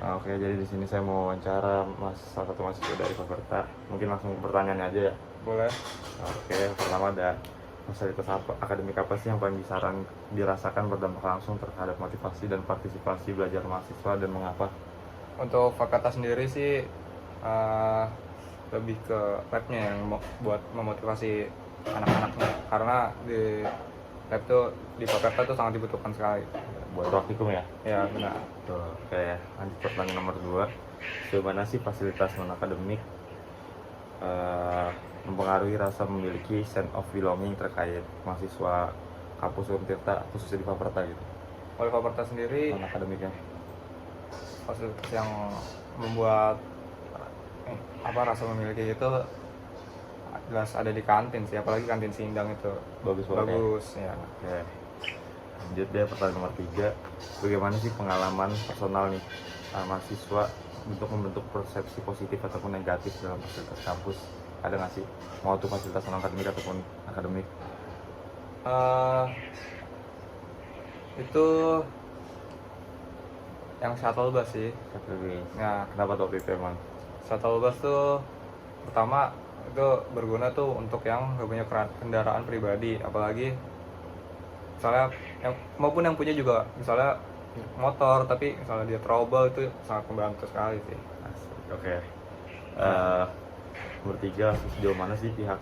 Oke, jadi di sini saya mau wawancara salah satu mahasiswa dari Fakultas. Mungkin langsung pertanyaannya aja ya. Boleh. Oke, pertama ada fasilitas apa, akademik apa sih yang paling dirasakan berdampak langsung terhadap motivasi dan partisipasi belajar mahasiswa dan mengapa? Untuk fakultas sendiri sih eh, lebih ke labnya yang buat memotivasi anak-anaknya, karena di lab tuh di fakultas tuh sangat dibutuhkan sekali. Buat praktikum ya? Ya benar. Tuh, oke ya. Lanjut pertanyaan nomor 2. Sejauh mana sih fasilitas non-akademik eh, mempengaruhi rasa memiliki sense of belonging terkait mahasiswa kampus Untirta, khususnya di Faperta gitu? Oleh fakultas sendiri, Non-akademiknya. fasilitas yang membuat rasa memiliki itu jelas ada di kantin sih, apalagi kantin Sindang itu Bagus banget ya? bagus ya. Oke. Lanjut deh pertanyaan nomor 3. Bagaimana sih pengalaman personal nih mahasiswa untuk membentuk persepsi positif ataupun negatif dalam fasilitas kampus? Ada nggak sih, mau tuh fasilitas non akademik ataupun akademik? Eh, itu yang shuttle bus sih. Nah, kenapa tuh itu emang? Shuttle bus tuh pertama itu berguna tuh untuk yang gak punya kendaraan pribadi, apalagi misalnya yang maupun yang punya juga, misalnya motor tapi misalnya dia trouble, itu sangat membantu sekali sih. Oke. Nah, Nomor 3, sejauh mana sih pihak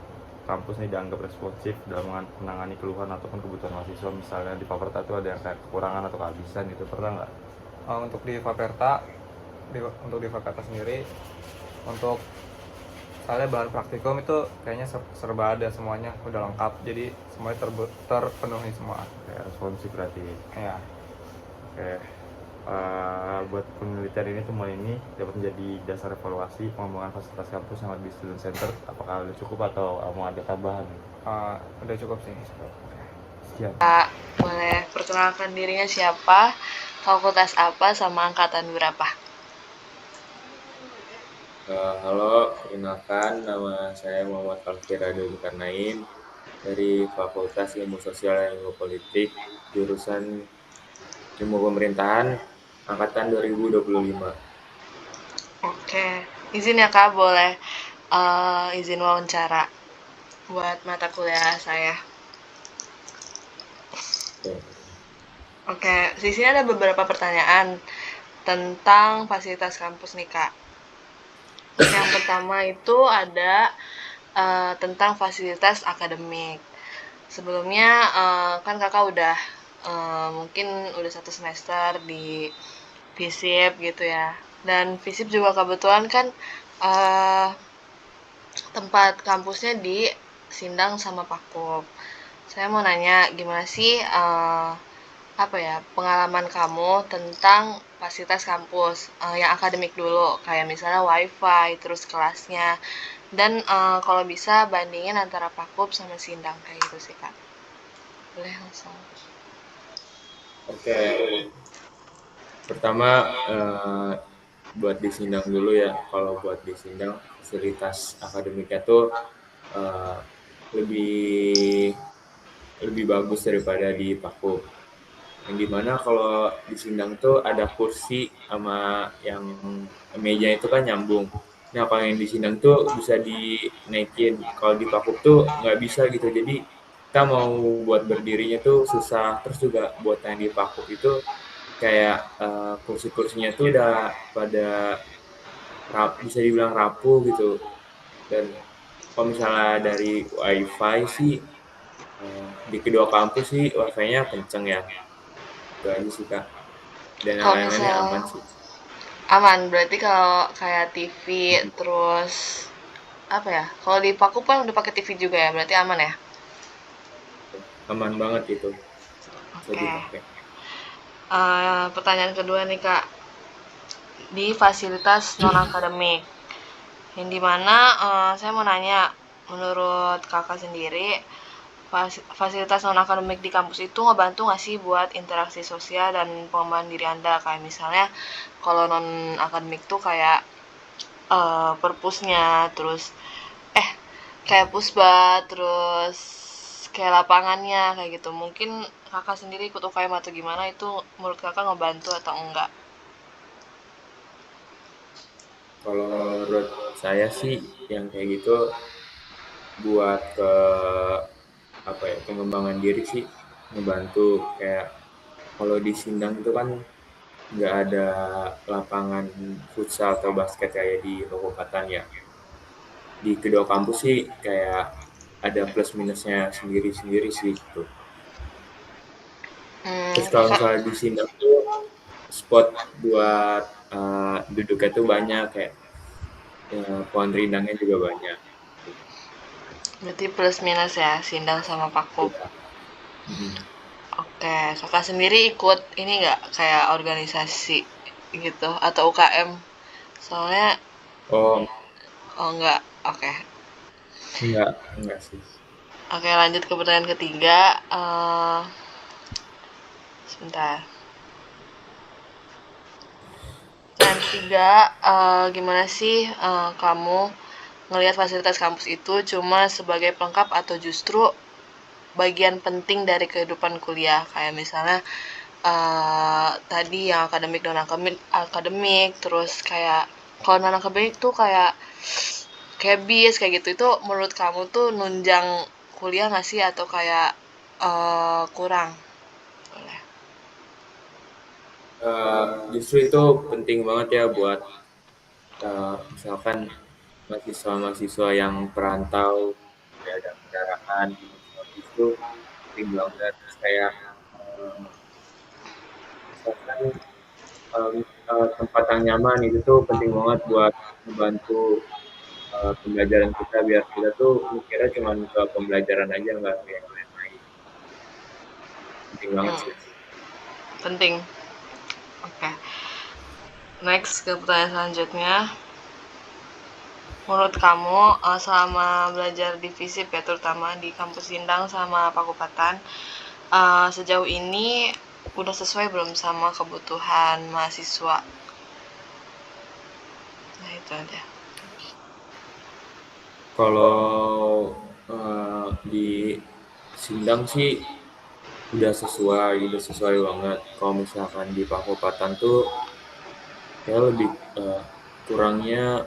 kampus nih dianggap responsif dalam menangani keluhan ataupun kebutuhan mahasiswa? Misalnya di Fakultas itu ada yang kayak kekurangan atau kehabisan gitu, pernah nggak? untuk di Faperta, untuk di fakultas sendiri, untuk soalnya bahan praktikum itu kayaknya serba ada semuanya, udah lengkap, jadi semuanya terpenuhi semua. Kayak responsif berarti. Ya. Oke. Buat penelitian ini, temuan ini dapat menjadi dasar evaluasi pengembangan fasilitas kampus yang lebih student center. Apakah udah cukup atau mau ada tambahan? Udah cukup sih. Sekian. Kak, boleh perkenalkan dirinya siapa, fakultas apa, sama angkatan berapa? Halo, perkenalkan nama saya Muhammad Alfira Zulkarnain dari Fakultas Ilmu Sosial dan Ilmu Politik, jurusan Ilmu Pemerintahan, angkatan 2025. Oke, izin ya Kak, boleh izin wawancara buat mata kuliah saya. Oke. Oke, di sini ada beberapa pertanyaan tentang fasilitas kampus nih Kak. Yang pertama itu ada tentang fasilitas akademik. Sebelumnya kan kakak udah mungkin udah 1 semester di FISIP gitu ya. Dan FISIP juga kebetulan kan eh, tempat kampusnya di Sindang sama Pakup. Saya mau nanya gimana sih apa ya pengalaman kamu tentang fasilitas kampus yang akademik dulu, kayak misalnya wifi, terus kelasnya, dan kalau bisa bandingin antara Pakup sama Sindang kayak gitu sih Kak. Boleh langsung. Oke, pertama buat di Sindang dulu ya. Kalau buat di Sindang fasilitas akademiknya tuh eh, lebih lebih bagus daripada di Paku. Yang dimana kalau di Sindang tuh ada kursi sama yang meja itu kan nyambung. Nah kalau yang di Sindang tuh bisa dinaikin, kalau di Pakup tuh nggak bisa gitu. Jadi kita mau buat berdirinya tuh susah. Terus juga buat yang di Pakup itu kayak kursi-kursinya tuh udah pada bisa dibilang rapuh gitu. Dan kalau misalnya dari WiFi sih di kedua kampus sih WiFi-nya kenceng ya. Itu aja sih Kak. Dan yang Kalau lain-lainnya misal aman sih. aman, berarti kalau kayak TV terus apa ya? Kalau di Pakup kan udah pakai TV juga ya, berarti aman ya? Aman banget itu, bisa Oke. dipakai. Pertanyaan kedua nih Kak, di fasilitas non akademik, yang dimana saya mau nanya, menurut kakak sendiri, fasilitas non akademik di kampus itu ngebantu nggak sih buat interaksi sosial dan pengembangan diri anda, kayak misalnya kalau non akademik tuh kayak perpusnya, terus eh kayak pusba, terus kayak lapangannya kayak gitu. Mungkin kakak sendiri ikut UKM atau gimana, itu menurut kakak ngebantu atau enggak? Kalau menurut saya sih yang kayak gitu buat ke apa ya, pengembangan diri sih ngebantu. Kayak kalau di Sindang itu kan nggak ada lapangan futsal atau basket kayak di Kabupaten ya. Di kedua kampus sih kayak ada plus minusnya sendiri-sendiri sih gitu. Terus kalau Kakak. misalnya di Sindang tuh spot buat duduknya tuh banyak, kayak pohon rindangnya juga banyak. Berarti plus minus ya, Sindang sama Pakup. Iya. Mm. Oke, kakak sendiri ikut ini nggak kayak organisasi gitu atau UKM? Soalnya, Oh, oh nggak. Oke. enggak sih. Oke, lanjut ke pertanyaan ketiga. Sebentar. Pertanyaan ketiga, gimana sih kamu ngelihat fasilitas kampus itu cuma sebagai pelengkap atau justru bagian penting dari kehidupan kuliah? Kayak misalnya tadi yang akademik dan akademik, terus kayak kalau non akademik tuh kayak bis kayak gitu, itu menurut kamu tuh nunjang kuliah nggak sih atau kayak kurang? Boleh. Justru itu penting banget ya buat misalkan mahasiswa-mahasiswa yang perantau, tidak ada kendaraan gitu. Itu penting banget. Terus kayak misalkan tempat yang nyaman itu tuh penting banget buat membantu pembelajaran kita, biar kita tuh mikirnya cuma ke pembelajaran aja, nggak kayak yang lain-lain. Penting banget Hmm, sih. penting. Oke. Next ke pertanyaan selanjutnya. Menurut kamu selama belajar di FISIP ya, terutama di kampus Sindang sama Pakupatan, sejauh ini udah sesuai belum sama kebutuhan mahasiswa? Nah itu aja. Kalau di Sindang sih udah sesuai banget. Kalau misalkan di Pakopatan tuh kayak lebih kurangnya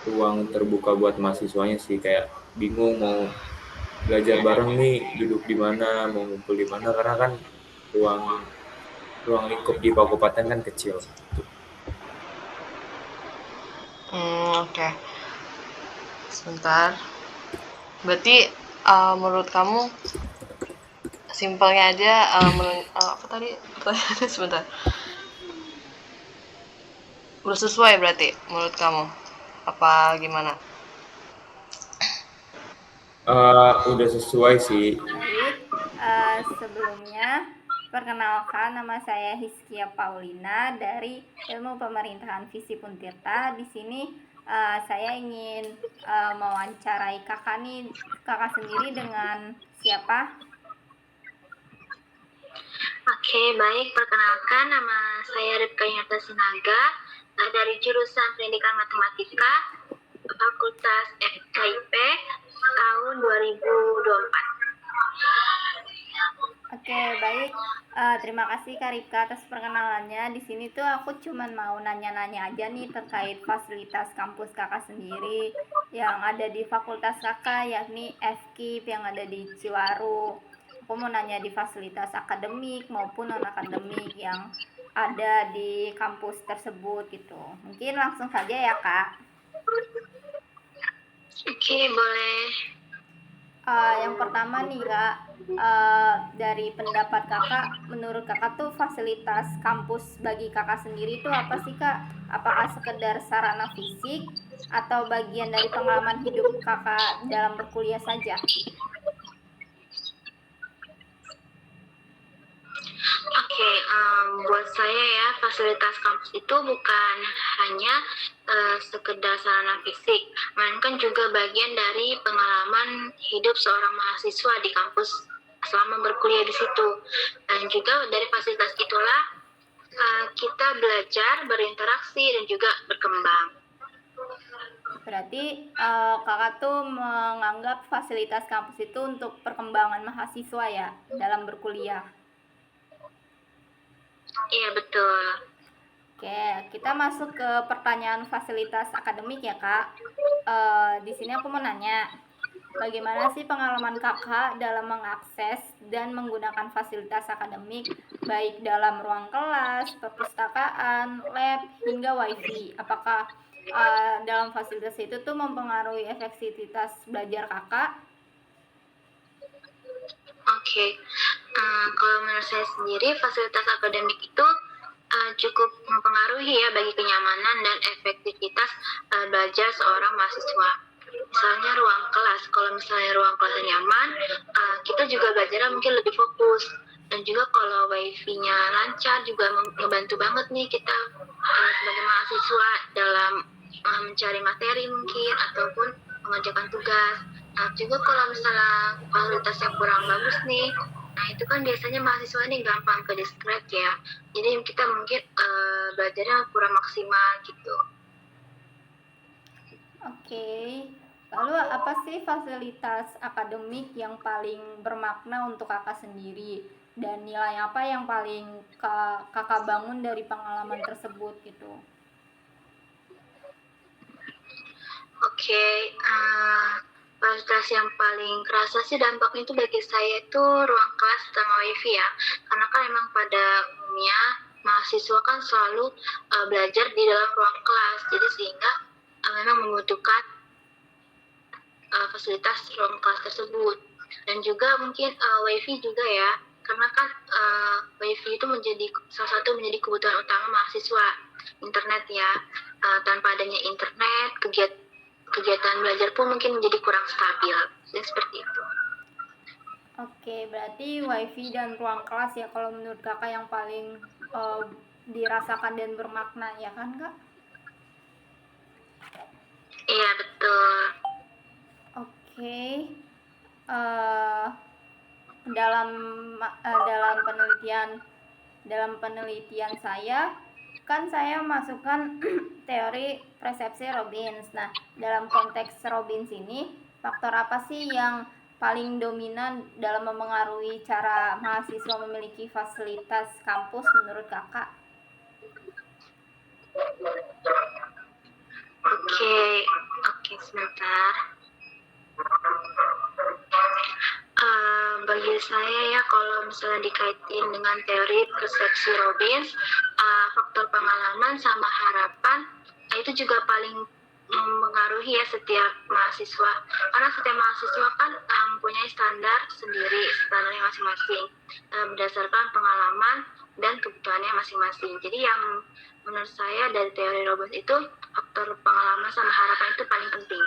ruang terbuka buat mahasiswanya sih, kayak bingung mau belajar bareng nih duduk di mana, mau ngumpul di mana, karena kan ruang ruang lingkup di Pakopatan kan kecil. Oke. Sebentar. Berarti menurut kamu simpelnya aja, apa tadi pertanyaannya sebentar. Udah sesuai berarti menurut kamu? Apa gimana? Udah sesuai sih. Baik, sebelumnya perkenalkan, nama saya Hiskia Paulina dari Ilmu Pemerintahan Visi Puntirta. Di sini saya ingin mewawancarai kakak nih. Kakak sendiri dengan siapa? Oke, baik. Perkenalkan, nama saya Ripka Yunata Sinaga dari jurusan Pendidikan Matematika, Fakultas FKIP, tahun 2024. Oke, baik. Terima kasih Kak Ripka atas perkenalannya. Di sini tuh aku cuman mau nanya-nanya aja nih terkait fasilitas kampus kakak sendiri yang ada di fakultas kakak, yakni FKIP yang ada di Ciwaru. Aku mau nanya di fasilitas akademik maupun non-akademik yang ada di kampus tersebut gitu. Mungkin langsung saja ya Kak. Oke, boleh. Yang pertama nih Kak, dari pendapat kakak, menurut kakak tuh fasilitas kampus bagi kakak sendiri tuh apa sih Kak? Apakah sekedar sarana fisik atau bagian dari pengalaman hidup kakak dalam berkuliah saja? Oke, buat saya ya, fasilitas kampus itu bukan hanya sekedar sarana fisik, melainkan juga bagian dari pengalaman hidup seorang mahasiswa di kampus selama berkuliah di situ. Dan juga dari fasilitas itulah kita belajar, berinteraksi, dan juga berkembang. Berarti kakak tuh menganggap fasilitas kampus itu untuk perkembangan mahasiswa ya dalam berkuliah. Iya, betul. Oke, Oke, kita masuk ke pertanyaan fasilitas akademik ya Kak. Di sini aku mau nanya, bagaimana sih pengalaman Kakak dalam mengakses dan menggunakan fasilitas akademik, baik dalam ruang kelas, perpustakaan, lab, hingga wifi? Apakah dalam fasilitas itu tuh mempengaruhi efektivitas belajar Kakak? Oke, kalau menurut saya sendiri fasilitas akademik itu cukup mempengaruhi ya bagi kenyamanan dan efektivitas belajar seorang mahasiswa. Misalnya ruang kelas, kalau misalnya ruang kelasnya nyaman, kita juga belajarnya mungkin lebih fokus. Dan juga kalau wifi-nya lancar juga membantu banget nih kita sebagai mahasiswa dalam mencari materi mungkin ataupun mengerjakan tugas. Nah, juga kalau misalnya fasilitas yang kurang bagus nih, nah itu kan biasanya mahasiswa ini gampang ke distract ya. Jadi kita mungkin belajarnya kurang maksimal gitu. Oke, lalu apa sih fasilitas akademik yang paling bermakna untuk kakak sendiri? Dan nilai apa yang paling kakak bangun dari pengalaman tersebut gitu? Oke, fasilitas yang paling kerasa sih dampaknya itu bagi saya itu ruang kelas sama wifi ya. Karena kan emang pada umumnya mahasiswa kan selalu belajar di dalam ruang kelas, jadi sehingga memang membutuhkan fasilitas ruang kelas tersebut. Dan juga mungkin wifi juga ya, karena kan wifi itu salah satu menjadi kebutuhan utama mahasiswa. Internet ya, tanpa adanya internet kegiatan belajar pun mungkin menjadi kurang stabil. Jadi seperti itu. Oke, berarti wifi dan ruang kelas ya kalau menurut kakak yang paling dirasakan dan bermakna ya kan kak? Iya betul. Oke, dalam penelitian saya kan saya masukkan teori persepsi Robbins. Nah, dalam konteks Robbins ini, faktor apa sih yang paling dominan dalam mempengaruhi cara mahasiswa memiliki fasilitas kampus menurut kakak? Oke, sebentar. Bagi saya ya, kalau misalnya dikaitin dengan teori persepsi Robbins, faktor pengalaman sama harapan itu juga paling mempengaruhi ya setiap mahasiswa. Karena setiap mahasiswa kan mempunyai standarnya masing-masing berdasarkan pengalaman dan kebutuhannya masing-masing. Jadi yang menurut saya dari teori Robbins itu faktor pengalaman sama harapan itu paling penting.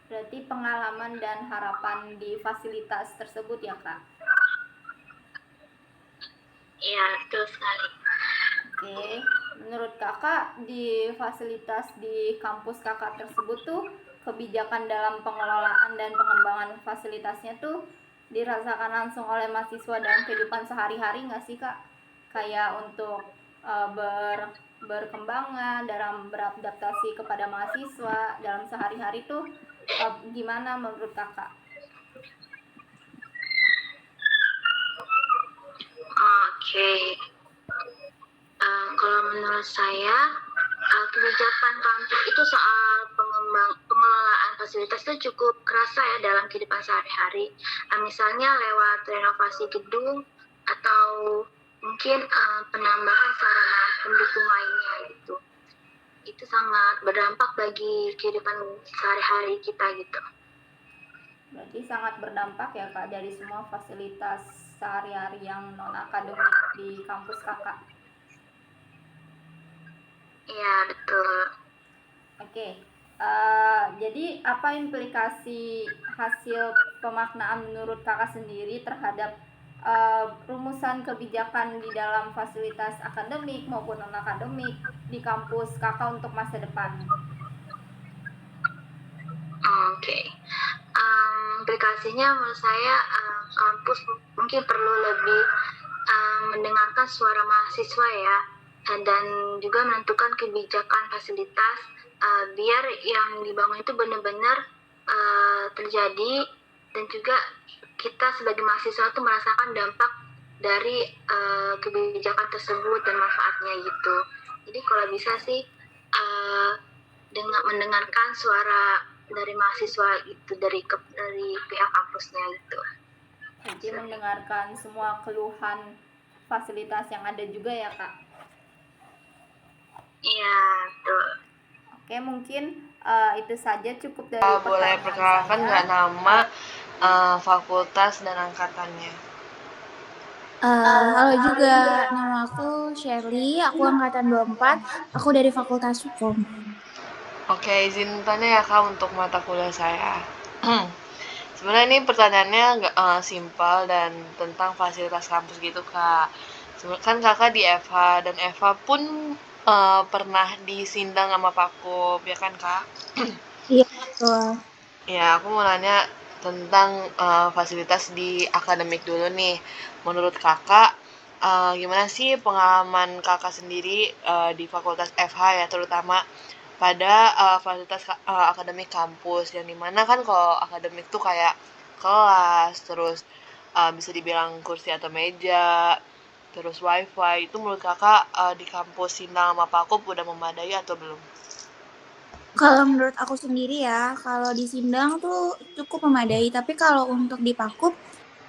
Berarti pengalaman dan harapan di fasilitas tersebut ya kak? Iya, betul sekali. Oke, menurut kakak di fasilitas di kampus kakak tersebut tuh kebijakan dalam pengelolaan dan pengembangan fasilitasnya tuh dirasakan langsung oleh mahasiswa dalam kehidupan sehari-hari nggak sih kak? Kayak untuk berkembangan dalam beradaptasi kepada mahasiswa dalam sehari-hari tuh gimana menurut kakak? Oke. Kalau menurut saya kebijakan kampus itu soal pengelolaan fasilitas itu cukup kerasa ya dalam kehidupan sehari-hari. Misalnya lewat renovasi gedung atau mungkin penambahan sarana pendukung lainnya gitu. Itu sangat berdampak bagi kehidupan sehari-hari kita gitu. Berarti sangat berdampak ya kak dari semua fasilitas sehari-hari yang non akademik di kampus kakak. Iya betul. Oke, jadi apa implikasi hasil pemaknaan menurut kakak sendiri terhadap rumusan kebijakan di dalam fasilitas akademik maupun non akademik di kampus kakak untuk masa depan? Oke. Implikasinya menurut saya kampus mungkin perlu lebih mendengarkan suara mahasiswa ya, dan juga menentukan kebijakan fasilitas biar yang dibangun itu benar-benar terjadi, dan juga kita sebagai mahasiswa tuh merasakan dampak dari kebijakan tersebut dan manfaatnya gitu. Jadi kalau bisa sih mendengarkan suara dari mahasiswa itu dari pihak kampusnya gitu. Jadi mendengarkan semua keluhan fasilitas yang ada juga ya Kak. Iya, betul. Oke, mungkin itu saja cukup dari Boleh pertanyaan perkenalkan saya. nggak nama, fakultas dan angkatannya? Halo juga, nama aku Shirley, aku angkatan 24, aku dari Fakultas Hukum. Oke, izin tanya ya Kak untuk mata kuliah saya. Sebenarnya ini pertanyaannya nggak simpel dan tentang fasilitas kampus gitu Kak. Kan Kakak di FH dan FH pun pernah disindang sama Pakup, ya kan Kak? Iya, betul. Ya, aku mau nanya tentang fasilitas di akademik dulu nih. Menurut Kakak, gimana sih pengalaman Kakak sendiri di Fakultas FH ya, terutama pada fasilitas akademik kampus, yang dimana kan kalau akademik tuh kayak kelas, terus bisa dibilang kursi atau meja, terus wifi. Itu menurut Kakak di kampus Sindang sama Pakup udah memadai atau belum? Kalau menurut aku sendiri ya, kalau di Sindang tuh cukup memadai, tapi kalau untuk di Pakup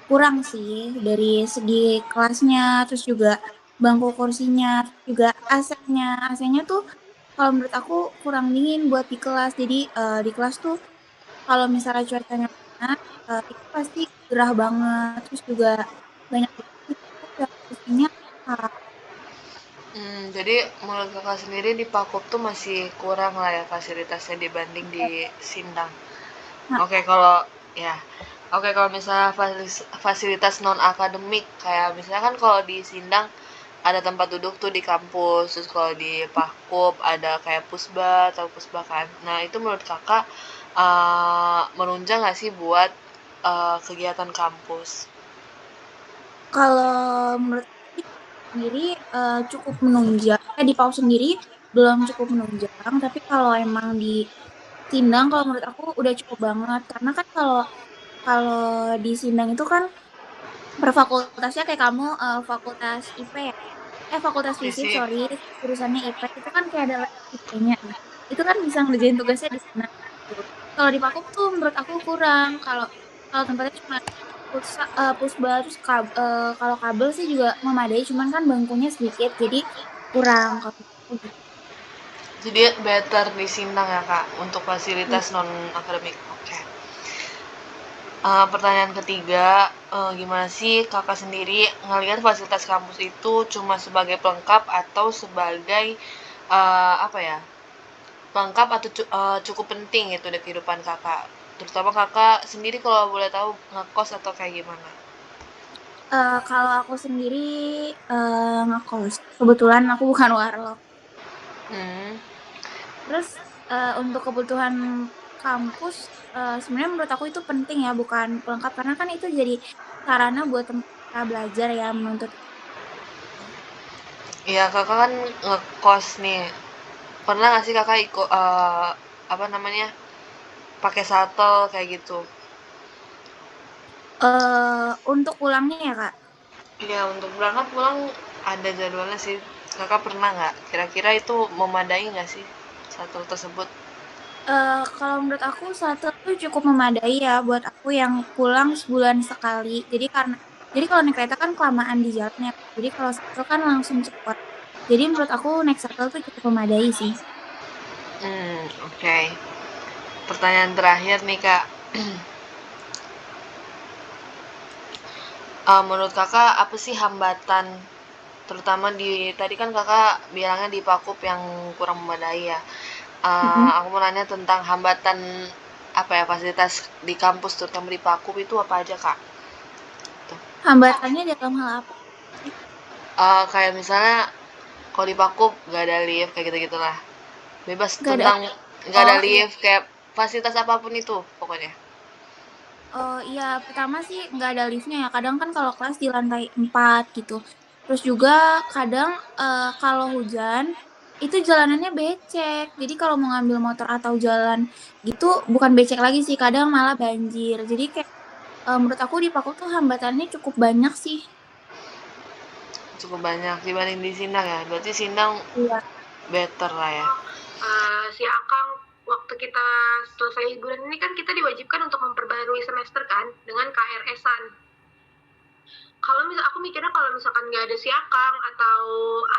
kurang sih dari segi kelasnya, terus juga bangku kursinya, terus juga AC-nya. AC-nya tuh kalau menurut aku kurang dingin buat di kelas. Jadi di kelas tuh kalau misalnya cuacanya panas, itu pasti gerah banget, terus juga banyak yang kursinya. Jadi menurut Kakak sendiri di Pakup tuh masih kurang lah ya fasilitasnya dibanding di Sindang. Nah, Oke, kalau ya. Oke, kalau misalnya fasilitas non akademik kayak misalnya kan kalau di Sindang ada tempat duduk tuh di kampus, terus kalau di Pakup ada kayak pusba atau pusba kan. Nah, itu menurut Kakak menunjang nggak sih buat kegiatan kampus? kalau menurut aku sendiri cukup menunjang. Di PAU sendiri belum cukup menunjang, tapi kalau emang di Sindang kalau menurut aku udah cukup banget karena kan kalau kalau di Sindang itu kan per fakultasnya kayak kamu fakultas IP ya. Fakultas FISIP, Fisik. sorry, jurusannya IP itu kan kayak ada lab IP-nya. Itu kan bisa ngerjain tugasnya di sana gitu. Kalau di Pakup tuh menurut aku kurang. Kalau kalau tempatnya cuma pusba terus kalau kabel sih juga memadai, cuman kan bangkunya sedikit jadi kurang kalau aku gitu. Jadi better di Sindang ya Kak untuk fasilitas Iya. non akademik. Oke. Pertanyaan ketiga, gimana sih Kakak sendiri ngelihat fasilitas kampus itu cuma sebagai pelengkap atau sebagai apa ya? Pelengkap atau cukup penting itu di kehidupan Kakak? Terutama Kakak sendiri kalau boleh tahu ngekos atau kayak gimana? Kalau aku sendiri ngekos. Kebetulan aku bukan warlock. Hmm. Terus untuk kebutuhan kampus sebenarnya menurut aku itu penting ya, bukan pelengkap karena kan itu jadi sarana buat tempat kita belajar ya, menuntut. Iya, Kakak kan ngekos nih. Pernah nggak sih Kakak ikut apa namanya? Pakai shuttle kayak gitu? Untuk pulangnya ya Kak. Iya, untuk berangkat pulang ada jadwalnya sih. Kakak pernah nggak? Kira-kira itu memadai nggak sih shuttle tersebut? Kalau menurut aku satu tuh cukup memadai ya buat aku yang pulang sebulan sekali. Jadi kalau naik kereta kan kelamaan di jalannya. Jadi kalau shuttle kan langsung cepat. Jadi menurut aku naik shuttle tuh cukup memadai sih. Oke. Pertanyaan terakhir nih Kak. Menurut Kakak apa sih hambatan, terutama di tadi kan Kakak bilangnya di Pakup yang kurang memadai ya. Mm-mm. Aku mau nanya tentang hambatan apa ya fasilitas di kampus terutama di Pakup itu apa aja Kak? Tuh. Hambatannya dalam hal apa? Kayak misalnya kalau di Pakup nggak ada lift kayak gitu gitulah. Bebas Gak ada. tentang nggak ada Oh iya. lift kayak fasilitas apapun itu pokoknya. Oh iya, pertama sih nggak ada liftnya ya. Kadang kan kalau kelas di lantai 4 gitu. Terus juga kadang kalau hujan itu jalanannya becek. Jadi kalau mau ngambil motor atau jalan gitu bukan becek lagi sih. Kadang malah banjir. Jadi kayak menurut aku di Paku tuh hambatannya cukup banyak sih. Cukup banyak dibanding di Sindang ya. Berarti Sindang Iya. better lah ya. Si Akang, waktu kita selesai liburan ini kan kita diwajibkan untuk memperbarui semester kan dengan KRS-an. Aku mikirnya kalau misalkan nggak ada si Akang atau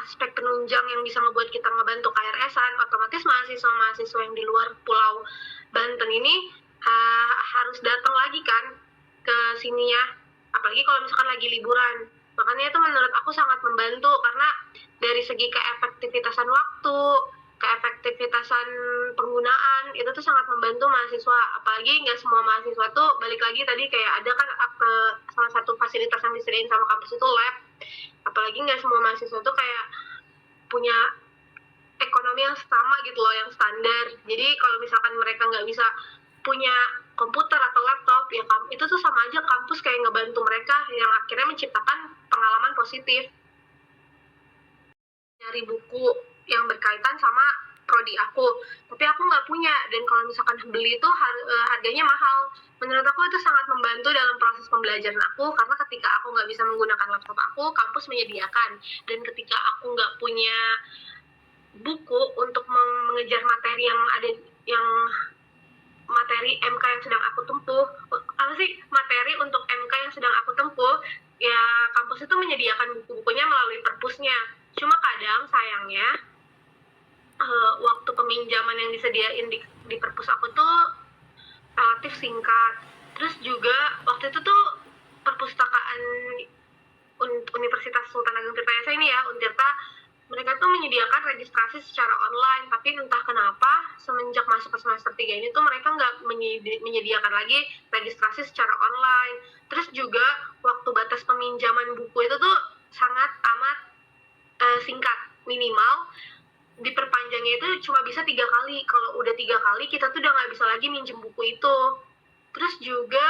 aspek penunjang yang bisa ngebuat kita ngebantu KRS-an, otomatis mahasiswa-mahasiswa yang di luar Pulau Banten ini harus datang lagi kan ke sini ya, apalagi kalau misalkan lagi liburan. Makanya itu menurut aku sangat membantu karena dari segi keefektivitasan waktu, keefektivitasan penggunaan itu tuh sangat membantu mahasiswa. Apalagi nggak semua mahasiswa tuh, balik lagi tadi kayak ada kan salah satu fasilitas yang disediain sama kampus itu lab. Apalagi nggak semua mahasiswa tuh kayak punya ekonomi yang sama gitu loh, yang standar. Jadi kalau misalkan mereka nggak bisa punya komputer atau laptop, ya itu tuh sama aja kampus kayak ngebantu mereka yang akhirnya menciptakan pengalaman positif. Nyari buku yang berkaitan sama prodi aku, tapi aku nggak punya, dan kalau misalkan beli itu harganya mahal. Menurut aku itu sangat membantu dalam proses pembelajaran aku, karena ketika aku nggak bisa menggunakan laptop aku, kampus menyediakan, dan ketika aku nggak punya buku untuk mengejar materi yang materi MK yang sedang aku tempuh, materi untuk MK yang sedang aku tempuh, ya kampus itu menyediakan buku-bukunya melalui perpusnya. Cuma kadang sayangnya waktu peminjaman yang disediain di perpus aku tuh relatif singkat. Terus juga waktu itu tuh perpustakaan Universitas Sultan Ageng Tirtayasa ini ya, Untirta, mereka tuh menyediakan registrasi secara online, tapi entah kenapa semenjak masuk ke semester 3 ini tuh mereka nggak menyediakan lagi registrasi secara online. Terus juga waktu batas peminjaman buku itu tuh sangat amat singkat, minimal diperpanjangnya itu cuma bisa 3 kali. Kalau udah 3 kali kita tuh udah nggak bisa lagi minjem buku itu. Terus juga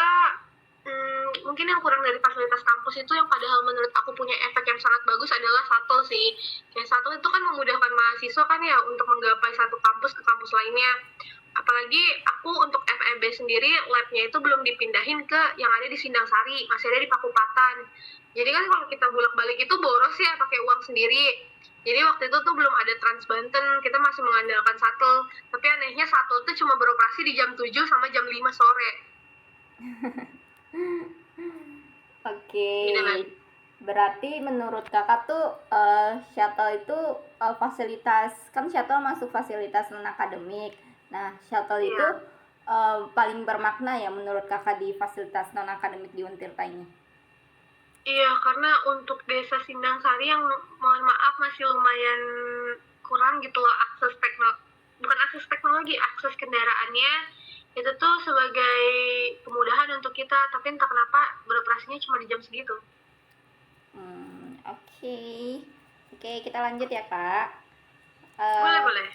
mungkin yang kurang dari fasilitas kampus itu yang padahal menurut aku punya efek yang sangat bagus adalah shuttle sih. Kayak shuttle itu kan memudahkan mahasiswa kan ya untuk menggapai satu kampus ke kampus lainnya. Apalagi aku untuk FEB sendiri labnya itu belum dipindahin ke yang ada di Sindang Sari, masih ada di Pakupatan. Jadi kan kalau kita bolak-balik itu boros ya pakai uang sendiri. Jadi waktu itu tuh belum ada Trans Banten, kita masih mengandalkan shuttle. Tapi anehnya shuttle tuh cuma beroperasi di jam 7 sama jam 5 sore. Oke. Gini, Berarti menurut kakak tuh shuttle itu fasilitas, kan shuttle masuk fasilitas non-akademik. Nah, shuttle itu paling bermakna ya menurut kakak di fasilitas non-akademik di Untirta ini? Iya, karena untuk desa Sindang Sari yang mohon maaf masih lumayan kurang gitu loh akses kendaraannya itu tuh sebagai kemudahan untuk kita, tapi entah kenapa beroperasinya cuma di jam segitu. Oke, kita lanjut ya kak. Boleh.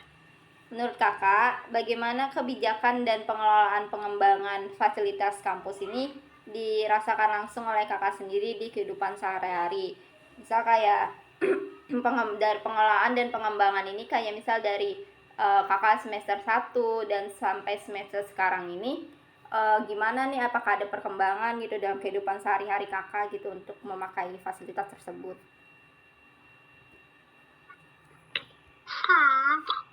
Menurut kakak, bagaimana kebijakan dan pengelolaan pengembangan fasilitas kampus ini dirasakan langsung oleh kakak sendiri di kehidupan sehari-hari? Misal kayak dari pengelolaan dan pengembangan ini, kayak misal dari kakak semester 1 dan sampai semester sekarang ini, gimana nih, apakah ada perkembangan gitu dalam kehidupan sehari-hari kakak gitu untuk memakai fasilitas tersebut?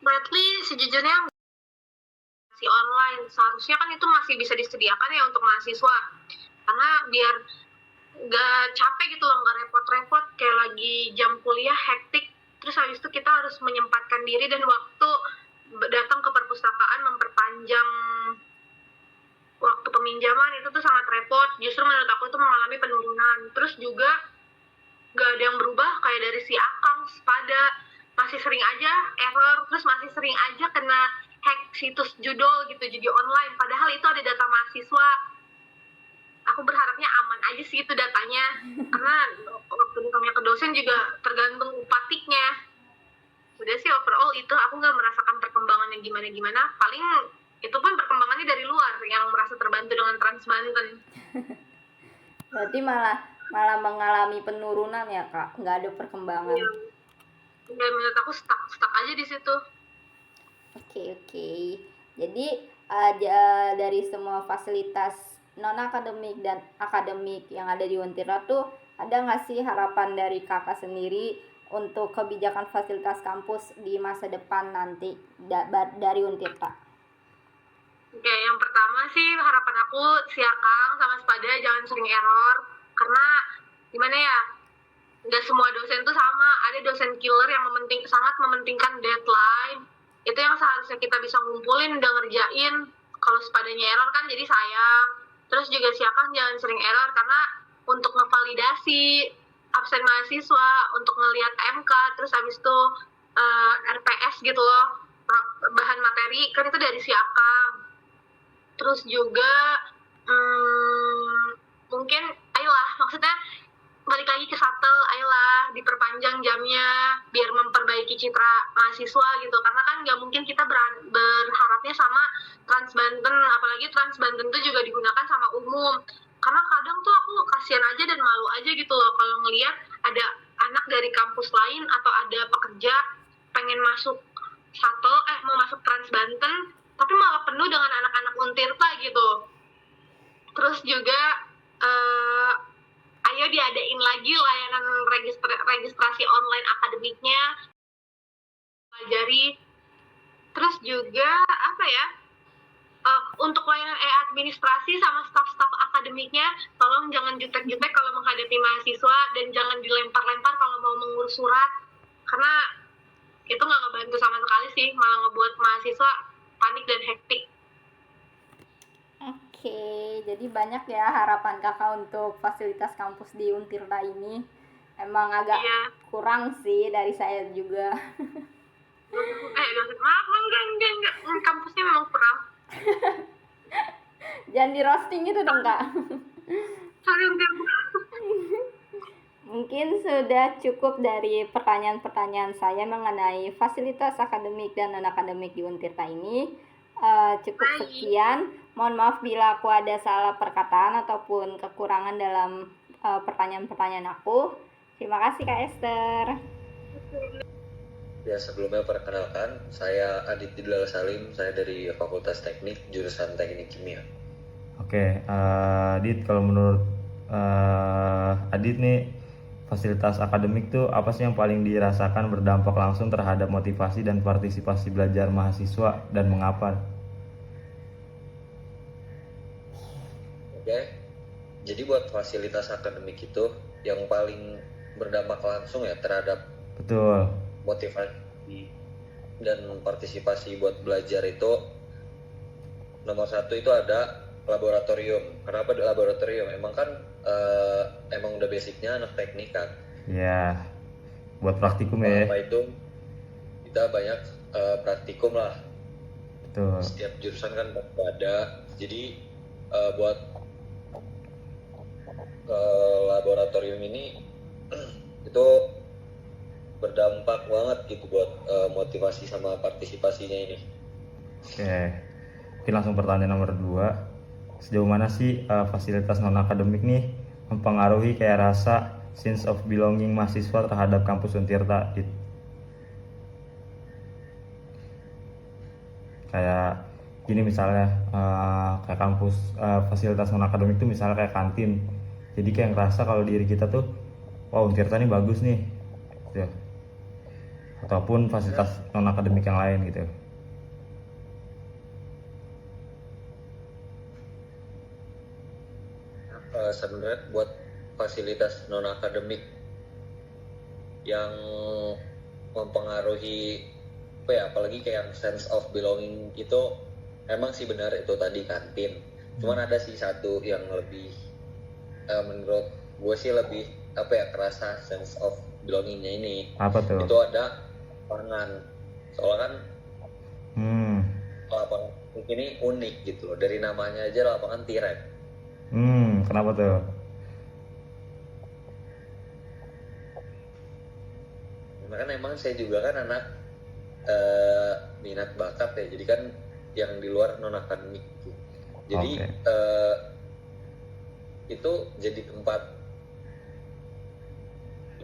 Berarti sejujurnya masih online, seharusnya kan itu masih bisa disediakan ya untuk mahasiswa, karena biar nggak capek gitu loh, nggak repot-repot kayak lagi jam kuliah hektik, terus habis itu kita harus menyempatkan diri dan waktu datang ke perpustakaan memperpanjang waktu peminjaman, itu tuh sangat repot. Justru menurut aku itu mengalami penurunan. Terus juga nggak ada yang berubah, kayak dari si Akang pada masih sering aja error, terus masih sering aja kena hack situs judul gitu, jadi online, padahal itu ada data mahasiswa. Aku berharapnya aman aja sih itu datanya, karena waktu ditanya ke dosen juga tergantung upatiknya. Udah sih overall itu aku nggak merasakan perkembangannya gimana-gimana, paling itu pun perkembangannya dari luar yang merasa terbantu dengan Trans Banten. Berarti malah mengalami penurunan ya kak, nggak ada perkembangan. Ya, menurut aku stuck aja di situ. Oke. Jadi dari semua fasilitas non akademik dan akademik yang ada di Untirta tuh, ada nggak sih harapan dari kakak sendiri untuk kebijakan fasilitas kampus di masa depan nanti dari Untirta? Oke, yang pertama sih harapan aku si Akang sama Spada jangan sering error, karena gimana ya, nggak semua dosen tuh sama. Ada dosen killer yang sangat mementingkan deadline. Itu yang seharusnya kita bisa ngumpulin udah ngerjain. Kalau Spadanya error kan jadi sayang. Terus juga si Akang jangan sering error, karena untuk ngevalidasi absen mahasiswa, untuk ngelihat MK, terus habis itu RPS gitu loh, bahan materi, kan itu dari si Akang. Terus juga mungkin ayolah, maksudnya balik lagi ke shuttle, ayolah diperpanjang jamnya biar memperbaiki citra mahasiswa gitu, karena kan nggak mungkin kita berharapnya sama Trans Banten, apalagi Trans Banten tuh juga digunakan sama umum. Karena kadang tuh aku kasihan aja dan malu aja gitu loh kalau ngelihat ada anak dari kampus lain atau ada pekerja pengen masuk shuttle, mau masuk Trans Banten, tapi malah penuh dengan anak-anak Untirta gitu. Terus juga ayo diadain lagi layanan registrasi online akademiknya, pelajari. Terus juga apa ya, untuk layanan administrasi sama staf-staf akademiknya, tolong jangan jutek-jutek kalau menghadapi mahasiswa, dan jangan dilempar-lempar kalau mau mengurus surat, karena itu nggak ngebantu sama sekali sih, malah ngebuat mahasiswa panik dan hektik. Oke, jadi banyak ya harapan kakak untuk fasilitas kampus di Untirta ini. Emang agak kurang sih dari saya juga. Maaf, enggak. Kampusnya memang kurang. Jangan di roasting itu dong kak. Sorry, enggak. Mungkin sudah cukup dari pertanyaan-pertanyaan saya mengenai fasilitas akademik dan non-akademik di Untirta ini. Cukup sekian. Mohon maaf bila aku ada salah perkataan ataupun kekurangan dalam pertanyaan-pertanyaan aku. Terima kasih Kak Esther. Ya, sebelumnya perkenalkan, saya Adit Didlal Salim, saya dari Fakultas Teknik, jurusan Teknik Kimia. Oke, Adit, kalau menurut Adit nih, fasilitas akademik tuh apa sih yang paling dirasakan berdampak langsung terhadap motivasi dan partisipasi belajar mahasiswa, dan mengapa? Oke, jadi buat fasilitas akademik itu yang paling berdampak langsung ya terhadap Betul. motivasi dan partisipasi buat belajar itu, nomor satu itu ada laboratorium. Kenapa di laboratorium? Emang kan emang udah basicnya anak teknik kan. Ya, buat praktikum ya. Apa itu kita banyak praktikum lah. Betul. Setiap jurusan kan ada. Jadi buat laboratorium ini itu berdampak banget gitu buat motivasi sama partisipasinya ini. Oke, mungkin langsung pertanyaan nomor 2. Sejauh mana sih fasilitas non-akademik nih mempengaruhi kayak rasa sense of belonging mahasiswa terhadap kampus Untirta? Kayak gini misalnya, kayak kampus fasilitas non-akademik itu misalnya kayak kantin. Jadi kayak ngerasa kalau diri kita tuh, wah Untirta nih bagus nih gitu. Ataupun fasilitas non-akademik yang lain gitu. Sebenarnya buat fasilitas non-akademik yang mempengaruhi apa ya, apalagi kayak sense of belonging itu, emang sih benar itu tadi kantin. Cuman ada sih satu yang lebih menurut gue sih lebih apa ya, kerasa sense of belongingnya ini. Apa tuh? Itu ada lapangan. Soalnya kan lapangan ini unik gitu loh, dari namanya aja lapangan tiret. Kenapa tuh? Karena kan emang saya juga kan anak minat bakat ya, jadi kan yang di luar non akademik gitu. Jadi itu jadi tempat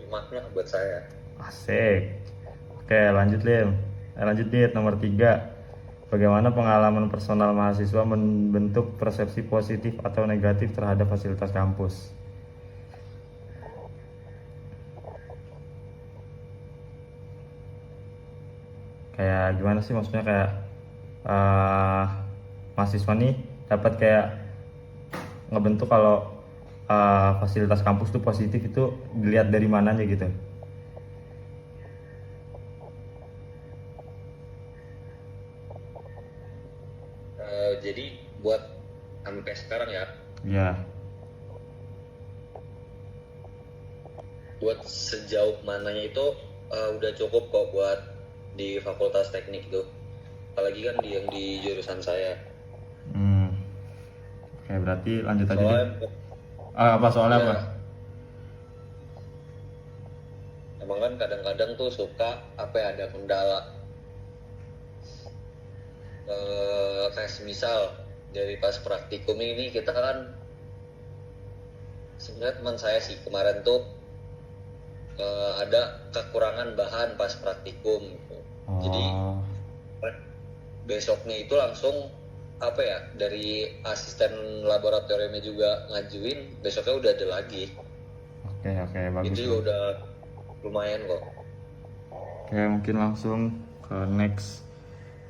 makna buat saya. Asik. Oke, lanjut Lim. Lanjut Dit, nomor 3. Bagaimana pengalaman personal mahasiswa membentuk persepsi positif atau negatif terhadap fasilitas kampus? kayak gimana sih maksudnya kayak mahasiswa nih dapat kayak ngebentuk kalau fasilitas kampus tuh positif itu dilihat dari mananya gitu. Jadi buat sampai sekarang ya, Ya. buat sejauh mananya itu udah cukup kok buat di Fakultas Teknik itu. Apalagi kan yang di jurusan saya. Oke, berarti lanjut aja deh. Soalnya Apa soalnya ya, apa? emang kan kadang-kadang tuh suka ada kendala. Kayak semisal dari pas praktikum ini kita kan sebenarnya teman saya sih kemarin tuh ada kekurangan bahan pas praktikum gitu. Jadi besoknya itu langsung dari asisten laboratoriumnya juga ngajuin, besoknya udah ada lagi. Oke, bagus. Itu juga udah lumayan kok. Oke, mungkin langsung ke next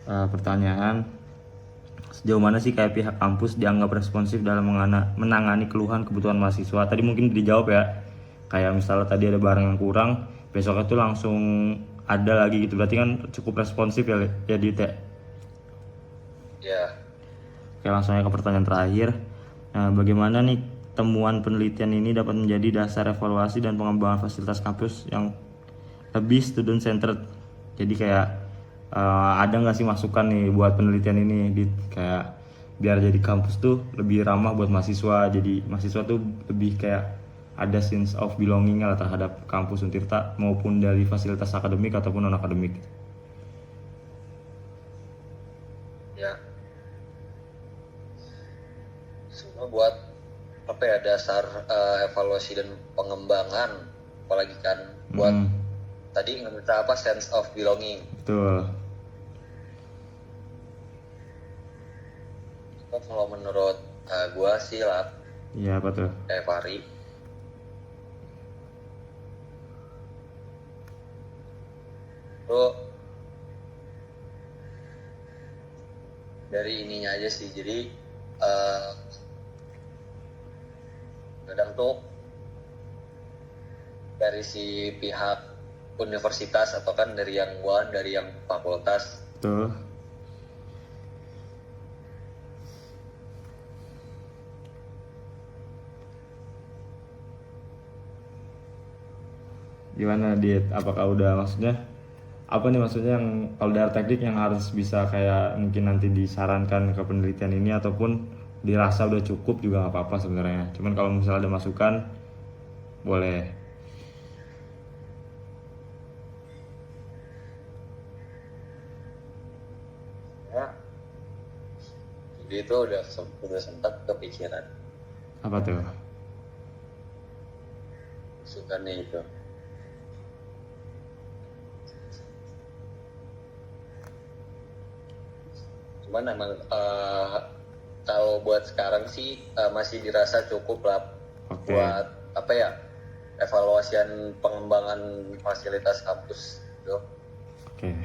pertanyaan. Sejauh mana sih kayak pihak kampus dianggap responsif dalam menangani keluhan kebutuhan mahasiswa? Tadi mungkin dijawab ya, kayak misalnya tadi ada barang yang kurang, besoknya tuh langsung ada lagi gitu. Berarti kan cukup responsif ya Dit ya? Ya. Oke, langsung aja ke pertanyaan terakhir. Nah, bagaimana nih temuan penelitian ini dapat menjadi dasar evaluasi dan pengembangan fasilitas kampus yang lebih student centered? Jadi kayak ada nggak sih masukan nih buat penelitian ini, kayak biar jadi kampus tuh lebih ramah buat mahasiswa, jadi mahasiswa tuh lebih kayak ada sense of belonging lah terhadap kampus Untirta maupun dari fasilitas akademik ataupun non akademik. Ya. Semua buat dasar evaluasi dan pengembangan, apalagi kan buat tadi ngerti sense of belonging. Betul. Kalau menurut gua sih lah. Iya, apa tuh? Fari. Lo dari ininya aja sih, jadi kadang tuh dari si pihak universitas atau kan dari yang fakultas. Betul. Gimana Dit? Apakah udah maksudnya apa nih maksudnya yang kalau dari teknik yang harus bisa kayak mungkin nanti disarankan ke penelitian ini ataupun dirasa udah cukup juga nggak apa-apa sebenarnya. Cuman kalau misalnya ada masukan boleh. Ya. Jadi itu udah sempat kepikiran. Apa tuh? Masukannya itu. Cuman emang kalau buat sekarang sih masih dirasa cukup lah. Oke. Buat evaluasian pengembangan fasilitas kampus gitu. Oke.